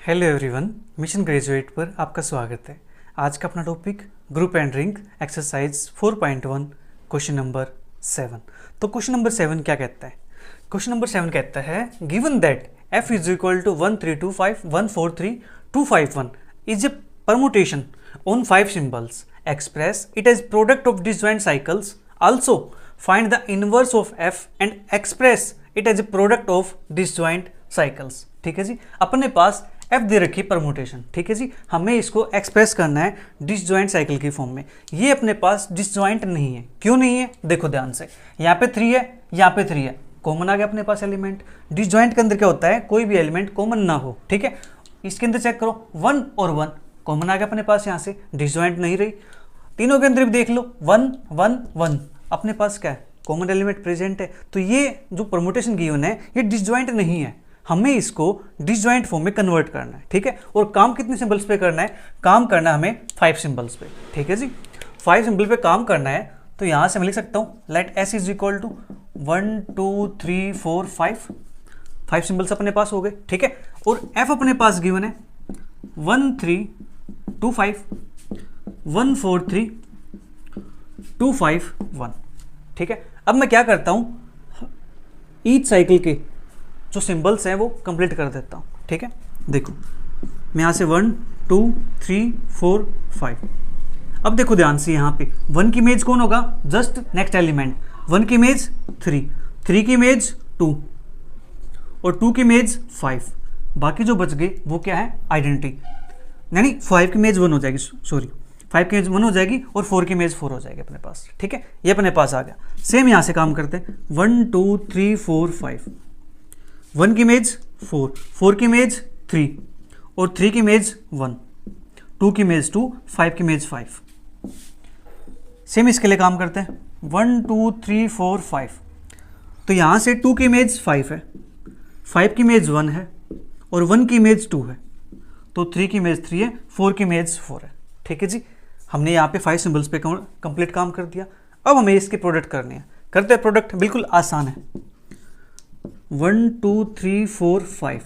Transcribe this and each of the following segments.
Hello everyone, mission graduate पर आपका स्वागत है। आज का अपना topic group and ring exercise 4.1 question number 7। तो क्वेश्चन नंबर 7 क्या कहता है? क्वेश्चन नंबर 7 कहता है given that f is equal to 1325143 is a permutation on 5 symbols, express it as product of disjoint cycles, also find the inverse of f and express it as a product of disjoint cycles. ठीक है जी, अपने पास f दे रखी permutation. ठीक है जी, हमें इसको express करना है डिसजॉइंट साइकिल की फॉर्म में। ये अपने पास डिसजॉइंट नहीं है। क्यों नहीं है? देखो ध्यान से, यहाँ पे 3 है, यहाँ पे 3 है, कॉमन आ गया अपने पास एलिमेंट। डिसजॉइंट के अंदर क्या होता है? कोई भी एलिमेंट कॉमन ना हो। ठीक है, इसके अंदर चेक करो 1 और 1 कॉमन आ गया अपने पास, यहाँ से डिसजॉइंट नहीं रही। तीनों के अंदर भी देख लो 1 1 1 अपने पास क्या है? कॉमन एलिमेंट प्रेजेंट है। तो ये जो परमुटेशन गिवन है ये डिसजॉइंट नहीं है, हमें इसको डिसजॉइंट फॉर्म में कन्वर्ट करना है। ठीक है, और काम कितने सिंबल्स पे करना है? काम करना है हमें 5 सिंबल्स पे। ठीक है जी, 5 सिंबल पे काम करना है। तो यहां से मैं लिख सकता हूं let s is equal to 1 2 3 4 5 symbols अपने पास हो गए। ठीक है, और f अपने पास गिवन है 1 3 2 5 1 4 3 2 5 1। ठीक है, अब मैं क्या करता हूं, ईच साइकिल के जो सिंबल्स हैं वो कंप्लीट कर देता हूँ। ठीक है, देखो मैं यहाँ से 1 2 3 4 5। अब देखो ध्यान से, यहाँ पे 1 की इमेज कौन होगा? Just next element. 1 की इमेज 3 की इमेज 2 और 2 की इमेज 5। बाकी जो बच गए वो क्या है? आइडेंटिटी, यानी 5 की इमेज 1 हो जाएगी, सॉरी 5 की इमेज 1 हो जाएगी और 4 की इमेज 4 हो जाएगी अपने पास। ठीक है, ये अपने पास आ गया। सेम यहाँ से काम करते हैं 1 2 3 4 5। 1 की इमेज 4 की इमेज 3 और 3 की इमेज 1, 2 की इमेज 2, 5 की इमेज 5। सेम इसके लिए काम करते हैं 1 2 3 4 5। तो यहाँ से 2 की इमेज 5 है, 5 की इमेज 1 है और 1 की इमेज 2 है, तो 3 की इमेज 3 है, 4 की इमेज 4 है। ठीक है जी, हमने यहाँ पे 5 सिंबल्स पे कंप्लीट काम कर दिया। अब हमें इसके प्रोडक्ट करने हैं। करते हैं प्रोडक्ट, बिल्कुल आसान है। 1 2 3 4 5।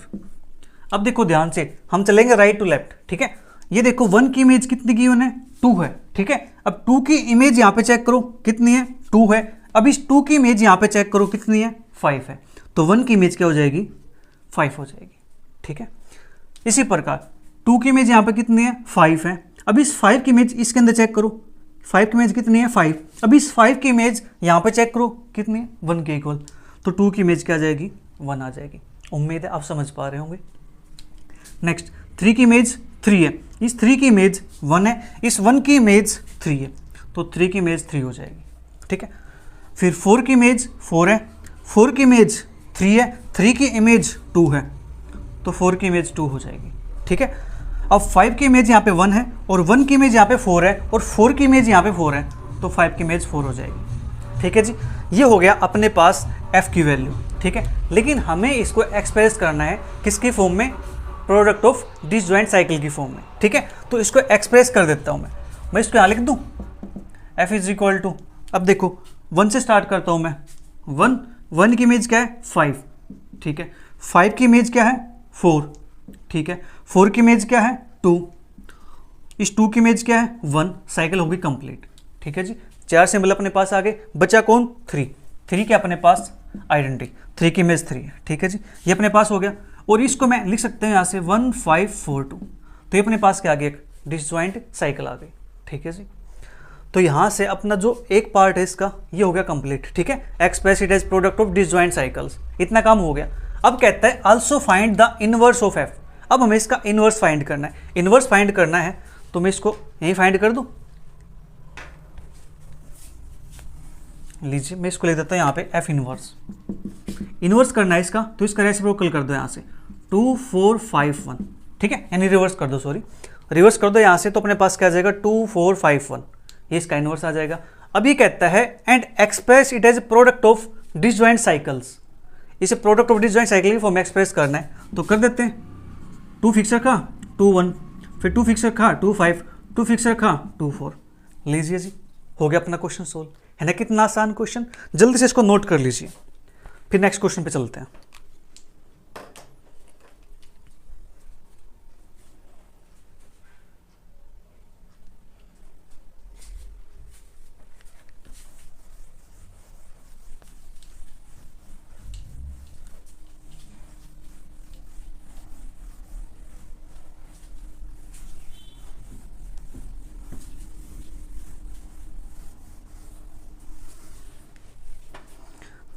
अब देखो ध्यान से, हम चलेंगे राइट टू लेफ्ट। ठीक है, ये देखो 1 की इमेज कितनी गिवन है? 2 है। ठीक है, अब 2 की इमेज यहाँ पे चेक करो कितनी है? 2 है। अब इस 2 की इमेज यहाँ पे चेक करो कितनी है? 5 है। तो 1 की इमेज क्या हो जाएगी? 5 हो जाएगी। ठीक है, इसी प्रकार 2 की इमेज यहाँ पे कितनी है? 5 है। अब इस 5 की इमेज इसके अंदर चेक करो, 5 की इमेज कितनी है? 5। अब इस 5 की इमेज यहाँ पे चेक करो कितनी है? 1 के इक्वल। तो 2 की इमेज क्या आ जाएगी? 1 आ जाएगी। उम्मीद है आप समझ पा रहे होंगे। नेक्स्ट 3 की इमेज 3 है, इस 3 की इमेज 1 है, इस 1 की इमेज 3 है, तो 3 की इमेज 3 हो जाएगी। ठीक है, फिर 4 की इमेज 4 है, 4 की इमेज 3 है, 3 की इमेज 2 है, तो 4 की इमेज 2 हो जाएगी। ठीक है, अब 5 की इमेज यहाँ पे 1 है और 1 की इमेज यहाँ पे 4 है और 4 की इमेज यहाँ पे 4 है, तो 5 की इमेज 4 हो जाएगी। ठीक है जी, ये हो गया अपने पास f की वैल्यू। ठीक है, लेकिन हमें इसको एक्सप्रेस करना है किसकी फॉर्म में? प्रोडक्ट ऑफ डिसजॉइंट साइकिल की फॉर्म में। ठीक है, तो इसको एक्सप्रेस कर देता हूँ मैं इसको यहाँ लिख दूँ f इज इक्वल टू, अब देखो 1 से स्टार्ट करता हूँ मैं। 1 की इमेज क्या है? 5। ठीक है, 5 की इमेज क्या है? 4। ठीक है, 4 की इमेज क्या है? 2। इस 2 की इमेज क्या है? 1। साइकिल होगी कंप्लीट। ठीक है जी, 4 सिंबल अपने पास आ गए। बचा कौन? 3 के अपने पास आइडेंटिटी, 3 की इमेज 3 है। ठीक है जी, ये अपने पास हो गया। और इसको मैं लिख सकते हैं यहाँ से 1 5 4 2। तो ये अपने पास क्या आ गया? एक डिसजॉइंट साइकिल आ गई। ठीक है जी, तो यहाँ से अपना जो एक पार्ट है इसका ये हो गया कंप्लीट। ठीक है, express it as product of disjoint cycles, इतना काम हो गया। अब कहता है also find the inverse of F. अब हमें इसका इनवर्स फाइंड करना है। इनवर्स फाइंड करना है तो मैं इसको यहीं फाइंड कर दूं। लीजिए, मैं इसको लिख देता हूँ यहाँ पे एफ इनवर्स। इनवर्स करना है इसका, तो इसका रेसिप्रोकल कर दो यहाँ से 2 4 5 1। ठीक है, यानी रिवर्स कर दो, सॉरी रिवर्स कर दो यहाँ से, तो अपने पास क्या आ जाएगा? 2 4 5 1। ये इसका इनवर्स आ जाएगा। अब ये कहता है and express it as product of disjoint cycles. इसे प्रोडक्ट ऑफ डिसजॉइंट साइकिल की फॉर्म में एक्सप्रेस करना है, तो कर देते हैं। 2 फिक्स रखा 2 1, फिर 2 फिक्स रखा 2 5, 2 फिक्स रखा 2 4। लीजिए जी, हो गया अपना क्वेश्चन सोल्व। है ना कितना आसान क्वेश्चन? जल्दी से इसको नोट कर लीजिए, फिर नेक्स्ट क्वेश्चन पे चलते हैं।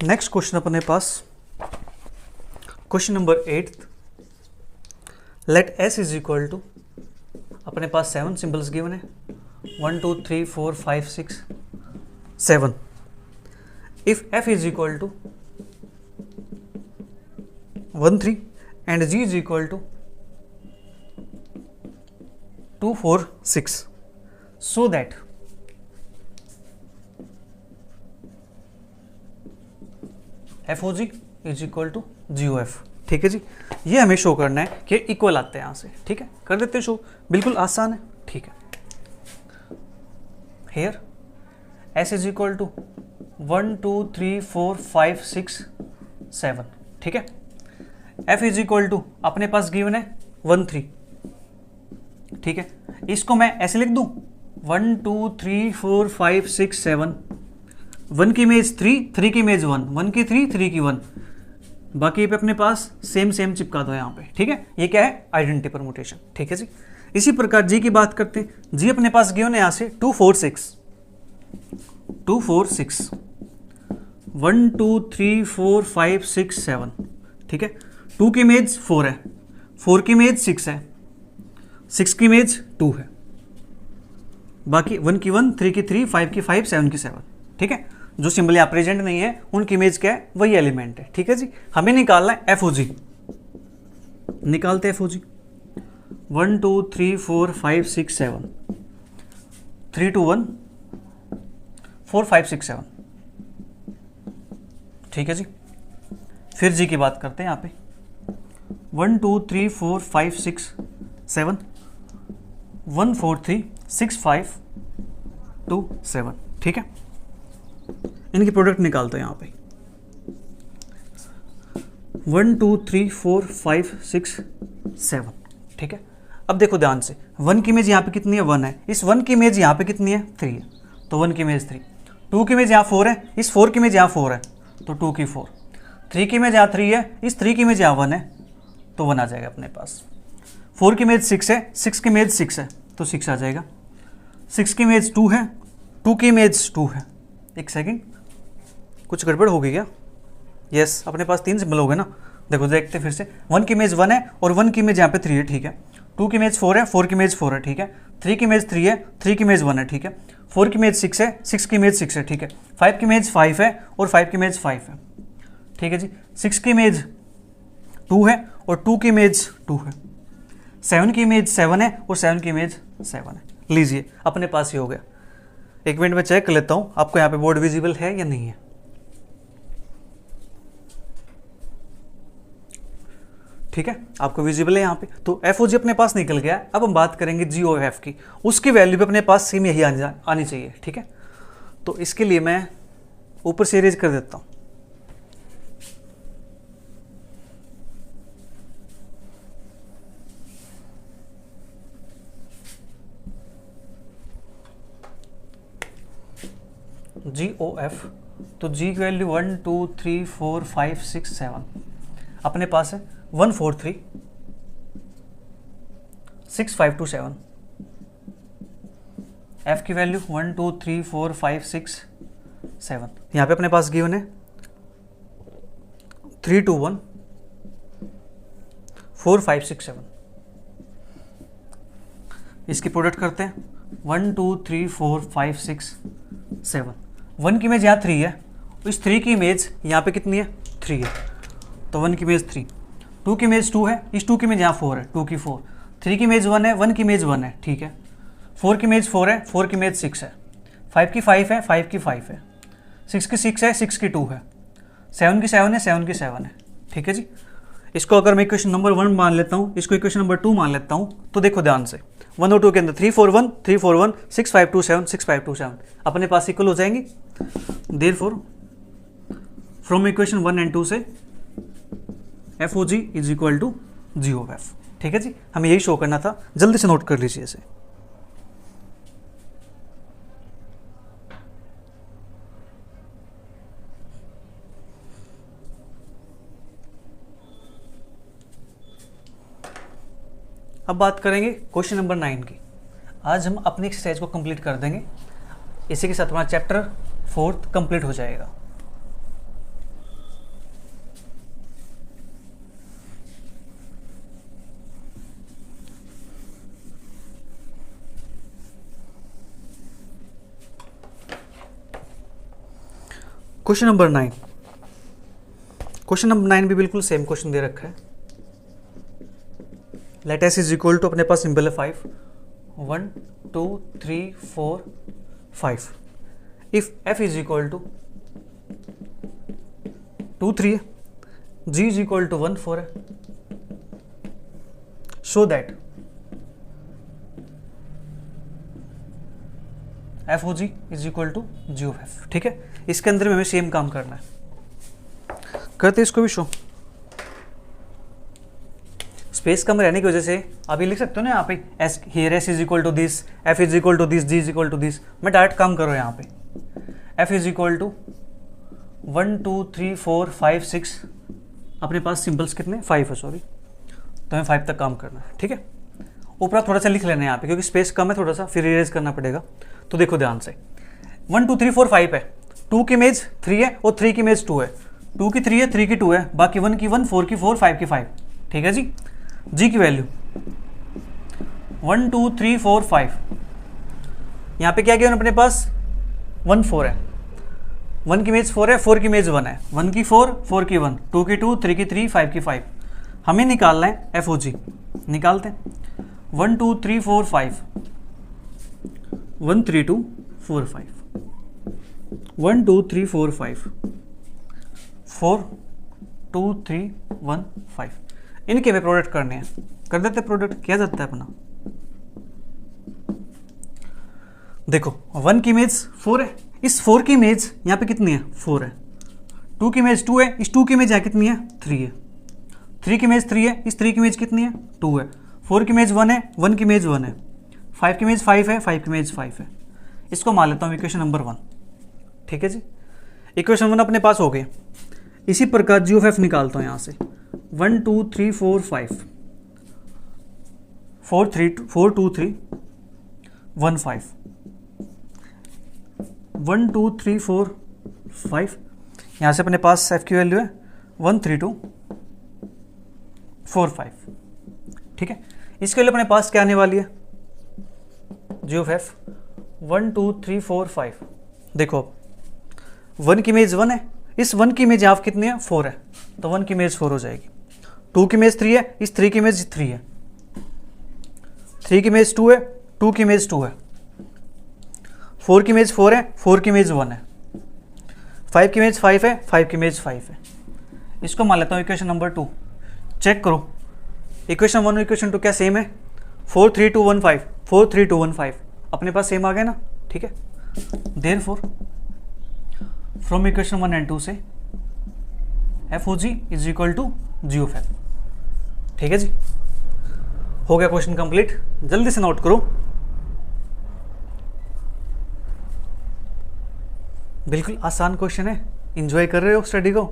नेक्स्ट क्वेश्चन अपने पास question number 8, let S is equal to, अपने पास 7 सिंबल्स गिवन है, 1 2 3 4 5 6 7. If F is equal to 1 3 and G is equal to 2 4 6, so that FOG is equal to GOF. ठीक है जी, ये हमें शो करना है कि इक्वल आते हैं यहाँ से. ठीक है, कर देते हैं शो, बिल्कुल आसान है. ठीक है, here S is equal to 1 2 3 4 5 6 7. ठीक है, F इज इक्वल टू अपने पास गिवन है 1 3. ठीक है, इसको मैं ऐसे लिख दूं 1 2 3 4 5 6 7. 1 की इमेज 3, 3 की इमेज 1, 1 की 3, 3 की 1. बाकी पे अपने पास सेम चिपका दो यहाँ पे. ठीक है, ये क्या है, आइडेंटिटी परमुटेशन. ठीक है जी, इसी प्रकार जी की बात करते हैं. जी अपने पास गिवन है यहाँ से 2 4 6 2 4 6 1 2 3 4 5 6 7. ठीक है, 2 की इमेज 4 है, 4 की इमेज 6 है, 6 की इमेज 2 है, बाकी 1 की 1, 3 की 3, 5 की 5, 7 की 7. ठीक है, जो सिंबल यहाँ प्रेजेंट नहीं है उनकी इमेज क्या है, वही एलिमेंट है. ठीक है जी, हमें निकालना है FOG. निकालते हैं FOG. 1 2 3 4 5 6 7 3 2 1 4 5 6 7. ठीक है जी, फिर जी की बात करते हैं यहाँ पे 1 2 3 4 5 6 7 1 4 3 6 5 2 7. ठीक है, इनकी प्रोडक्ट निकालते हैं यहाँ पे 1 2 3 4 5 6 7. ठीक है, अब देखो ध्यान से, 1 की इमेज यहाँ पे कितनी है, 1 है. इस 1 की इमेज यहाँ पे कितनी है, 3 है, तो 1 की इमेज 3. 2 की इमेज यहाँ 4 है, इस 4 की इमेज यहाँ 4 है, तो 2 की 4. 3 की इमेज यहाँ 3 है, इस 3 की इमेज यहाँ 1 है, तो 1 आ जाएगा अपने पास. 4 की इमेज 6 है, 6 की इमेज 6 है, तो 6 आ जाएगा. 6 की इमेज 2 है, 2 की इमेज 2 है. एक सेकेंड, कुछ गड़बड़ हो गई क्या? यस, अपने पास 3 सिंबल हो गए ना. देखो देखते फिर से, 1 की इमेज 1 है और 1 की इमेज यहाँ पे 3 है. ठीक है, 2 की इमेज 4 है, 4 की इमेज 4 है. ठीक है, 3 की इमेज 3 है, 3 की इमेज 1 है. ठीक है, 4 की इमेज 6 है, 6 की इमेज 6 है. ठीक है, 5 की इमेज 5 है और 5 की इमेज 5 है. ठीक है जी, 6 की इमेज 2 है और 2 की इमेज 2 है. 7 की इमेज 7 है और 7 की इमेज 7 है. लीजिए, अपने पास ही हो गया. एक मिनट में चेक कर लेता हूँ आपको यहाँ पे बोर्ड विजिबल है या नहीं है. ठीक है, आपको विजिबल है यहाँ पे, तो FOG अपने पास निकल गया. अब हम बात करेंगे GOF की. उसकी वैल्यू भी अपने पास सेम यही आनी चाहिए. ठीक है, तो इसके लिए मैं ऊपर से इरेज कर देता हूँ. GOF, तो G की वैल्यू 1 2 3 4 5 6 7 अपने पास है 1 4 3 6 5 2 7. F की वैल्यू 1 2 3 4 5 6 7. यहाँ पे अपने पास गिवन है 3 2 1 4 5 6 7. इसकी प्रोडक्ट करते हैं 1 2 3 4 5 6 7. 1 की इमेज यहाँ 3 है, इस 3 की इमेज यहाँ पे कितनी है, 3 है, तो 1 की इमेज 3. 2 की इमेज 2 है, इस 2 की इमेज यहाँ 4 है, 2 की 4. 3 की इमेज 1 है, 1 की इमेज 1 है. ठीक है, 4 की इमेज 4 है, 4 की इमेज 6 है. 5 की 5 है, 5 की 5 है. 6 की 6 है, 6 की 2 है. 7 की 7 है, 7 की 7 है. ठीक है जी, इसको अगर मैं इक्वेशन नंबर 1 मान लेता हूँ, इसको इक्वेशन नंबर 2 मान लेता हूँ, तो देखो ध्यान से 1 और 2 के अंदर 3 4 1 3 4 1 6 5 2 7 6 5 2 7 अपने पास इक्वल हो जाएंगी. देयरफॉर फ्रॉम इक्वेशन 1 एंड 2 से FOG is equal to GOF. ठीक है जी, हमें यही शो करना था. जल्दी से नोट कर लीजिए इसे. अब बात करेंगे क्वेश्चन नंबर 9 की. आज हम अपनी एक्सरसाइज को कंप्लीट कर देंगे. इसी के साथ हमारा चैप्टर 4 कंप्लीट हो जाएगा. क्वेश्चन नंबर 9, क्वेश्चन नंबर 9 भी बिल्कुल सेम क्वेश्चन दे रखा है। Let S is equal to, अपने पास सिंबल है 5, 1 2 3 4 5। If F is equal to 2 3 है, जी इज इक्वल टू 1 4 है, show that F O G is equal to G of F. ठीक है, इसके अंदर में हमें सेम काम करना है, करते इसको भी शो। स्पेस कम रहने की वजह से आप ये लिख सकते हो ना यहाँ पे, S here S is equal to this, F is equal to this, G is equal to this. मैं डायरेक्ट काम करो यहाँ पे, एफ इज इक्वल टू 1 2 3 4 5 6, अपने पास सिंबल्स कितने 5 है, सॉरी, तो हमें 5 तक काम करना है। ठीक है, ऊपर थोड़ा सा लिख लेना है यहाँ पे, क्योंकि स्पेस कम है थोड़ा सा, फिर इरेज करना पड़ेगा। तो देखो ध्यान से, 1 2 3 4 5 है, 2 की इमेज 3 है और 3 की इमेज 2 है, 2 की 3 है, 3 की 2 है, बाकी 1 की 1, 4 की 4, 5 की 5। ठीक है जी, जी की वैल्यू 1 2 3 4 5, यहाँ पे क्या किया अपने पास 1 4 है, 1 की इमेज 4 है, 4 की इमेज 1 है, 1 की 4, 4 की 1, 2 की 2, 3 की 3, 5 की 5। हमें निकालना है एफ ओ जी, निकालते हैं 1 2 3 4 5, 1 3 2 4 5, 1 2 3 4 5, 4 2 3 1 5। इनके में प्रोडक्ट करने हैं, कर देते प्रोडक्ट, किया जाता है अपना। देखो 1 की इमेज 4 है, इस 4 की इमेज यहाँ पे कितनी है 4 है, 2 की इमेज 2 है, इस 2 की इमेज यहाँ कितनी है 3 है, 3 की इमेज 3 है, इस 3 की इमेज कितनी है 2 है, 4 की इमेज 1 है, 1 की इमेज 1 है, 5 की इमेज 5 है, 5 की इमेज 5 है। इसको मान लेता हूँ इक्वेशन नंबर 1। ठीक है जी, इक्वेशन 1 अपने पास हो गए। इसी प्रकार जी ऑफ एफ निकालता हूँ यहाँ से, 1 2 3 4 5, 4 2 3 1 5, 1 2 3 4 5। यहाँ से अपने पास एफ की वैल्यू है 1 3 2 4 5। ठीक है, इसके लिए अपने पास क्या आने वाली है जी ऑफ एफ 1 2 3 4 5। देखो 1 की इमेज 1 है, इस 1 की इमेज आप कितनी है 4 है, तो 1 की इमेज 4 हो जाएगी, 2 की इमेज 3 है, इस 3 की इमेज 3 है, 3 की इमेज 2 है, 2 की इमेज 2 है, 4 की इमेज 4 है, 4 की इमेज 1 है, 5 की इमेज 5 है, 5 की इमेज 5 है। इसको मान लेता हूँ इक्वेशन नंबर 2। चेक करो इक्वेशन 1 और इक्वेशन 2 क्या सेम है, 4 3 2 1 5, 4 3 2 1 5 अपने पास सेम आ गया ना। ठीक है, देयरफॉर फ्रॉम इक्वेशन 1 एंड 2 से F O G is equal to G of F. ठीक है जी, हो गया क्वेश्चन कंप्लीट। जल्दी से नोट करो, बिल्कुल आसान क्वेश्चन है। इंजॉय कर रहे हो स्टडी को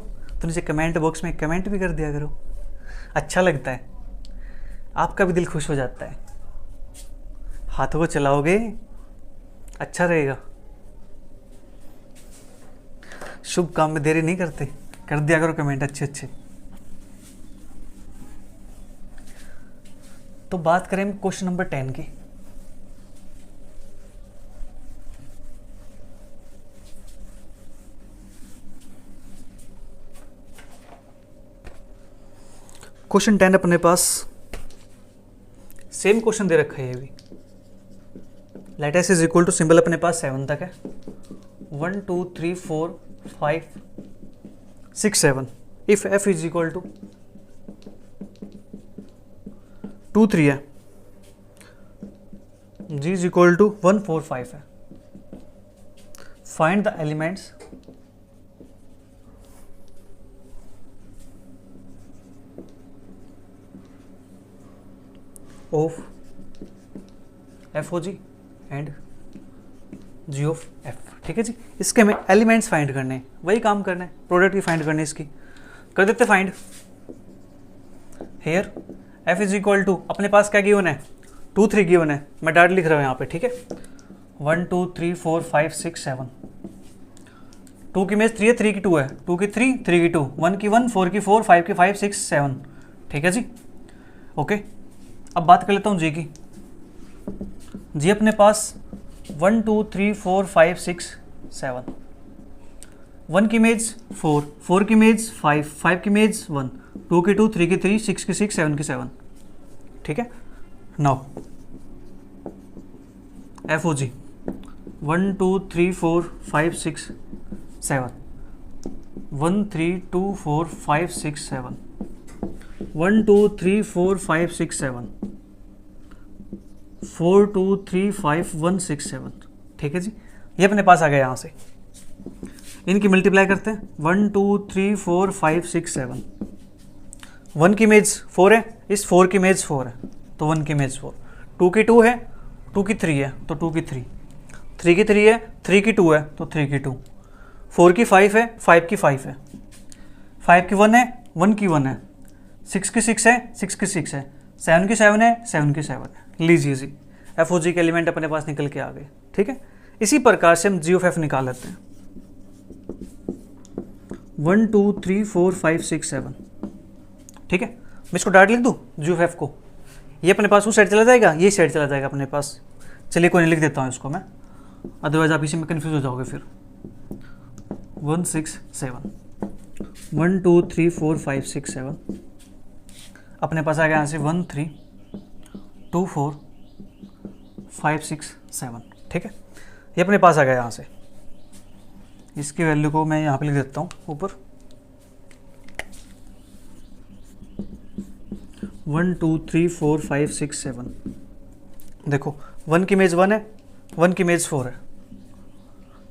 तो नीचे कमेंट बॉक्स में कमेंट भी कर दिया करो, अच्छा लगता है, आपका भी दिल खुश हो जाता है। हाथों को चलाओगे अच्छा रहेगा। शुभ काम में देरी नहीं करते, कर दिया करो कमेंट अच्छे अच्छे। तो बात करें क्वेश्चन नंबर 10 की। क्वेश्चन 10 अपने पास सेम क्वेश्चन दे रखा है ये भी। Let S is equal to symbol अपने पास 7 तक है, 1 2 3 4 5 6 7। If F is equal to 2 3 है, जी इज इक्वल टू 1 4 5 है, find the elements of F O G and G of F. ठीक है जी, इसके हमें एलिमेंट्स फाइंड करने हैं, वही काम करना है, प्रोडक्ट की फाइंड करनी है। इसकी कर देते find. Here F is equal to अपने पास क्या गिवन है 2 3 गिवन है, मैं डायरेक्ट लिख रहा हूँ यहाँ पे। ठीक है, 1 2 3 4 5 6 7। 2 की इमेज 3 है, 3 की 2 है, 2 की 3, 3 की 2, 1 की 1, 4 की 4, 5 की 5 6 7। ठीक है जी, ओके। अब बात कर लेता हूँ जी की। जी अपने पास 1 2 3 4 5 6 7। 1 की इमेज 4, 4 की इमेज 5, 5 की इमेज 1, 2 की 2, 3 की 3, 6 की 6, 7 की 7। ठीक है, नाउ FOG 1 2 3 4 5 6 7, 1 3 2 4 5 6 7, 1 2 3 4 5 6 7, 4 2 3 5 1 6 7। ठीक है जी, ये अपने पास आ गया। यहाँ से इनकी मल्टीप्लाई करते हैं, 1 2 3 4 5 6 7। 1 की इमेज 4 है, इस 4 की इमेज 4 है तो 1 की इमेज 4, 2 की 2 है, 2 की 3 है तो 2 की 3, 3 की 3 है, 3 की 2 है तो 3 की 2, 4 की 5 है, 5 की 5 है, 5 की 1 है, 1 की 1 है, 6 की 6 है, 6 की 6 है, 7 की 7 है, 7 की 7 है। लीजिए जी, FOG के एलिमेंट अपने पास निकल के आ गए। ठीक है, इसी प्रकार से हम G ऑफ F निकाल लेते हैं। 1 2 3 4 5 6 7। ठीक है, मैं इसको डायरेक्ट लिख दूँ G ऑफ F को, ये अपने पास उस साइड चला जाएगा, ये साइड चला जाएगा अपने पास। चलिए कोई नहीं, लिख देता हूँ इसको मैं, अदरवाइज आप इसी में कंफ्यूज हो जाओगे फिर। 1 6 7, 1 2 3 4 5 6 7 अपने पास आ गया यहाँ से 1 3 2 4 5 6 7। ठीक है, ये अपने पास आ गया यहाँ से। इसकी वैल्यू को मैं यहाँ पे लिख देता हूँ ऊपर, 1 2 3 4 5 6 7। देखो 1 की इमेज 1 है, 1 की इमेज 4 है,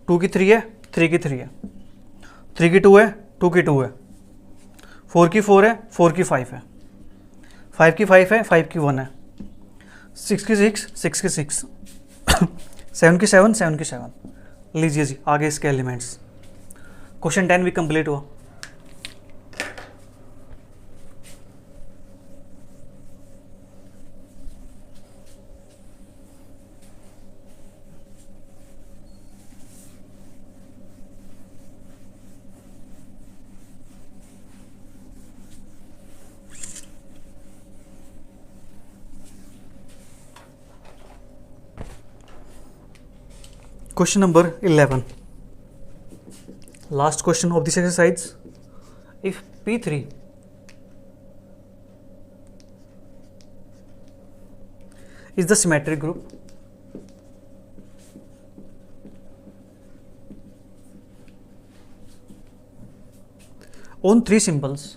2 की 3 है, 3 की 3 है, 3 की 2 है, 2 की 2 है, 4 की 4 है, 4 की 5 है, 5 की 5 है, 5 की 1 है, 6 की 6, 6 की 6, 7 की 7, 7 की 7। लीजिए जी, आगे इसके एलिमेंट्स। क्वेश्चन 10 भी कंप्लीट हुआ। Question number 11, last question of this exercise. If P3 is the symmetric group on three symbols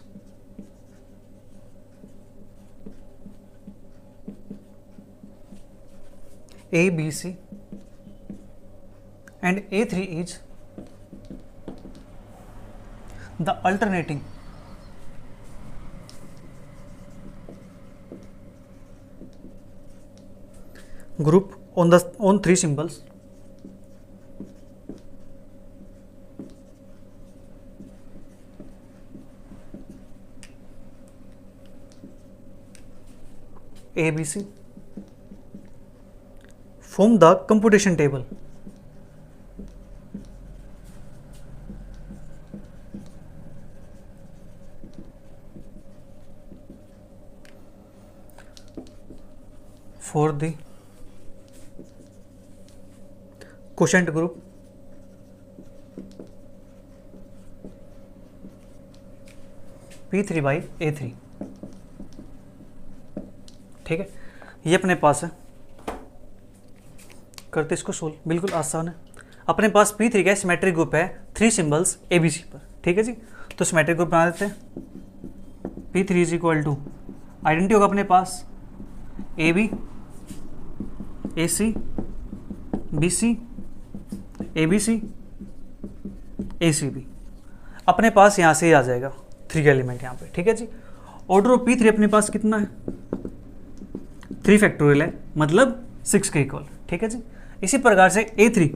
A, B, C and A3 is the alternating group on three symbols A, B, C, form the computation table. For the quotient group P3 by A3। ठीक है, ये अपने पास है, करते इसको solve, बिल्कुल आसान है। अपने पास P3 का सिमेट्रिक ग्रुप है थ्री सिंबल्स ABC पर। ठीक है जी, तो सिमेट्रिक ग्रुप बना देते हैं। P3 is equal to identity होगा अपने पास AB AC BC ABC ACB। अपने पास यहाँ से ही आ जाएगा 3 एलिमेंट यहाँ पे। ठीक है जी, ऑर्डर ऑफ P3 अपने पास कितना है, 3 फैक्टोरियल है, मतलब 6 के इक्वल। ठीक है जी, इसी प्रकार से A3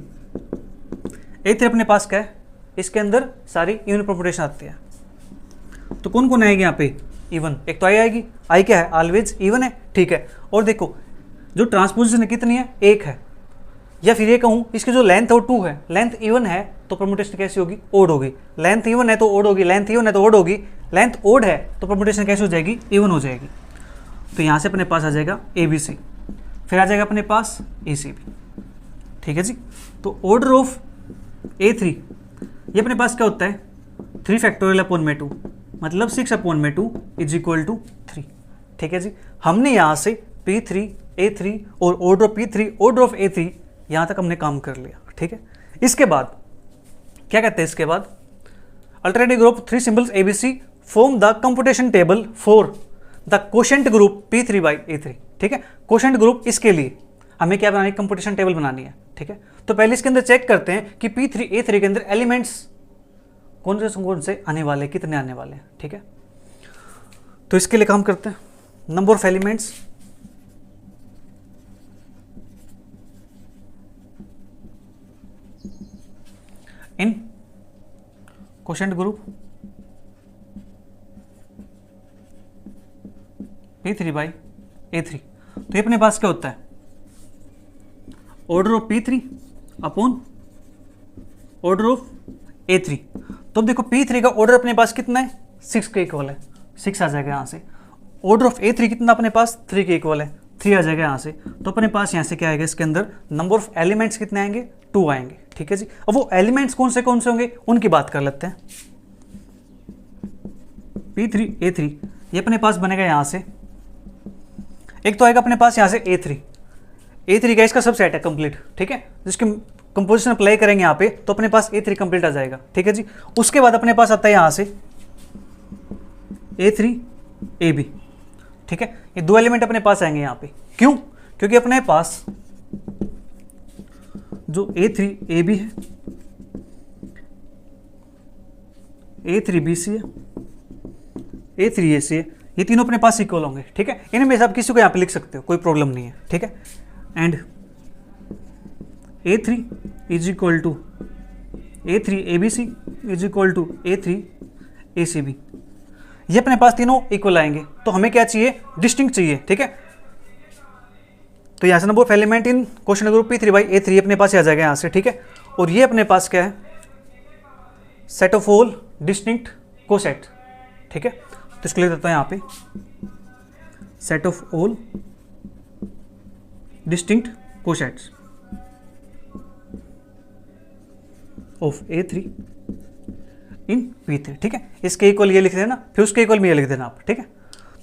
अपने पास क्या है, इसके अंदर सारी इवन प्रोपोर्शन आती है। तो कौन कौन आएगी यहाँ पे, इवन। एक तो आई आएगी, आई क्या है, ऑलवेज इवन है। ठीक है, और देखो जो ट्रांसपोजिशन कितनी है, 1 है। या फिर ये कहूँ इसकी जो लेंथ है वो 2 है, लेंथ इवन है तो परमुटेशन कैसी होगी, ओड होगी। लेंथ इवन है तो ओड होगी, लेंथ इवन है तो ओड होगी, लेंथ ओड है तो परमुटेशन कैसी हो जाएगी, इवन हो जाएगी। तो यहाँ से अपने पास आ जाएगा ABC, फिर आ जाएगा अपने पास ACB। ठीक है जी, तो ऑर्डर ऑफ A3 ये अपने पास क्या होता है 3 फैक्टोरियल अपॉन में 2, मतलब 6 अपॉन में 2 इज इक्वल टू 3। ठीक है जी, हमने यहाँ से P3 A3 और order of P3 order of A3 यहाँ तक हमने काम कर लिया। ठीक है, इसके बाद क्या कहते हैं, इसके बाद alternative group 3 symbols ABC form the computation table for the quotient group P3 by A3। ठीक है, क्वोशेंट ग्रुप इसके लिए हमें क्या बनानी है, कंप्यूटेशन टेबल बनानी है। ठीक है, तो पहले इसके अंदर चेक करते हैं कि P3 A3 के अंदर एलिमेंट्स कौन से आने वाले, कितने आने वाले हैं। ठीक है, तो इसके लिए काम करते हैं, number of elements in quotient group P3 by A3। तो ये अपने पास क्या होता है, order of P3 upon order of A3। तो अब देखो P3 का ऑर्डर अपने पास कितना है, 6 के इक्वल है, 6 आ जाएगा यहाँ से। ऑर्डर ऑफ A3 कितना अपने पास 3 के इक्वल है, 3 आ जाएगा यहाँ से। तो अपने पास यहाँ से क्या आएगा, इसके अंदर नंबर ऑफ एलिमेंट्स कितने आएंगे, 2 आएंगे। ठीक है जी, अब वो एलिमेंट्स कौन से होंगे उनकी बात कर लेते हैं। P3 A3 ये अपने पास बनेगा यहाँ से, एक तो आएगा अपने पास यहाँ से A3 का इसका सब सेट है कंप्लीट। ठीक है, जिसके कंपोजिशन अप्लाई करेंगे यहाँ पे तो अपने पास A3 कंप्लीट आ जाएगा। ठीक है जी, उसके बाद अपने पास आता है यहाँ से A3 AB। ठीक है, ये 2 एलिमेंट अपने पास आएंगे यहाँ पे, क्यों, क्योंकि अपने पास जो A3 AB है, A3 BC है, A3 AC है, ये तीनों अपने पास इक्वल होंगे। ठीक है, इनमें से आप किसी को यहाँ पे लिख सकते हो, कोई प्रॉब्लम नहीं है। ठीक है, and A3 is equal to A3 ABC is equal to A3 ACB। ये अपने पास तीनों इक्वल आएंगे, तो हमें क्या चाहिए, डिस्टिंक्ट चाहिए। ठीक है, तो यहाँ से number of element in quotient group P3 by A3 अपने पास आ जाएगा यहाँ से। ठीक है, और ये अपने पास क्या है, set of all distinct coset. ठीक है, तो इसको लिख देता हूँ यहाँ पे, set of all distinct cosets of A3 in P3। ठीक है, इसके इक्वल ये लिख देना, फिर उसके इक्वल में ये लिख देना आप। ठीक है,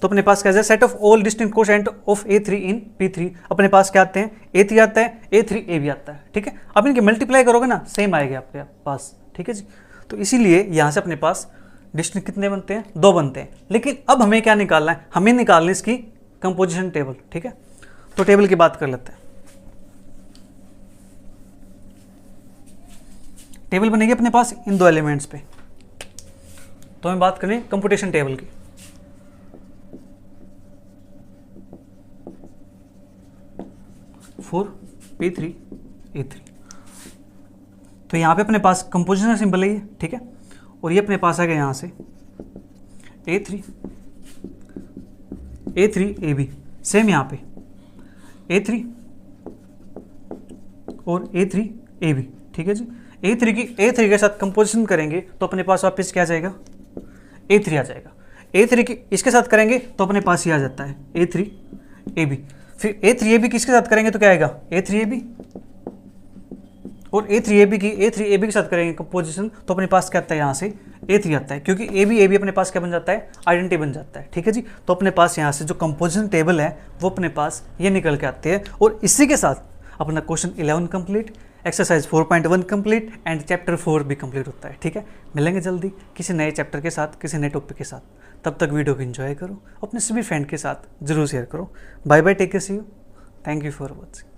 तो अपने पास क्या है, set of all distinct quotient of A3 in P3। अपने पास क्या आते हैं, A3 आता है, A3 AB आता है। ठीक है, अब इनके मल्टीप्लाई करोगे ना, सेम आएगा आपके पास। ठीक है जी, तो इसीलिए यहाँ से अपने पास डिस्टिंक्ट कितने बनते हैं, 2 बनते हैं। लेकिन अब हमें क्या निकालना है, हमें निकालना है इसकी कंपोजिशन टेबल। ठीक है, तो टेबल की बात कर लेते हैं। टेबल बनेगी अपने पास इन 2 एलिमेंट्स पे, तो हम बात करें कंप्यूटेशन टेबल की। फॉर P3 A3, तो यहाँ पे अपने पास कंपोजिशन सिंबल है ये। ठीक है, और ये अपने पास आ गया यहाँ से A3 AB, सेम यहाँ पे A3 और A3 AB। ठीक है जी, A3 के साथ कंपोजिशन करेंगे तो अपने पास वापस क्या आ जाएगा, A3 आ जाएगा। A3 की इसके साथ करेंगे तो अपने पास ये आ जाता है A3 AB। फिर A3 AB किसके साथ करेंगे तो क्या आएगा, A3 AB, और A3 AB के साथ करेंगे कंपोजिशन तो अपने पास क्या आता है, यहाँ से A3 आता है, क्योंकि AB अपने पास क्या बन जाता है, आइडेंटिटी बन जाता है। ठीक है जी, तो अपने पास यहाँ से जो कंपोजिशन टेबल है वो अपने पास ये निकल के आते हैं। और इसी के साथ अपना question 11 complete, exercise 4.1 complete and chapter 4 भी कंप्लीट होता है। ठीक है, मिलेंगे जल्दी किसी नए चैप्टर के साथ, किसी नए टॉपिक के साथ। तब तक वीडियो को एंजॉय करो, अपने सभी फ्रेंड के साथ जरूर शेयर करो। Bye bye, take care, see you, thank you for watching.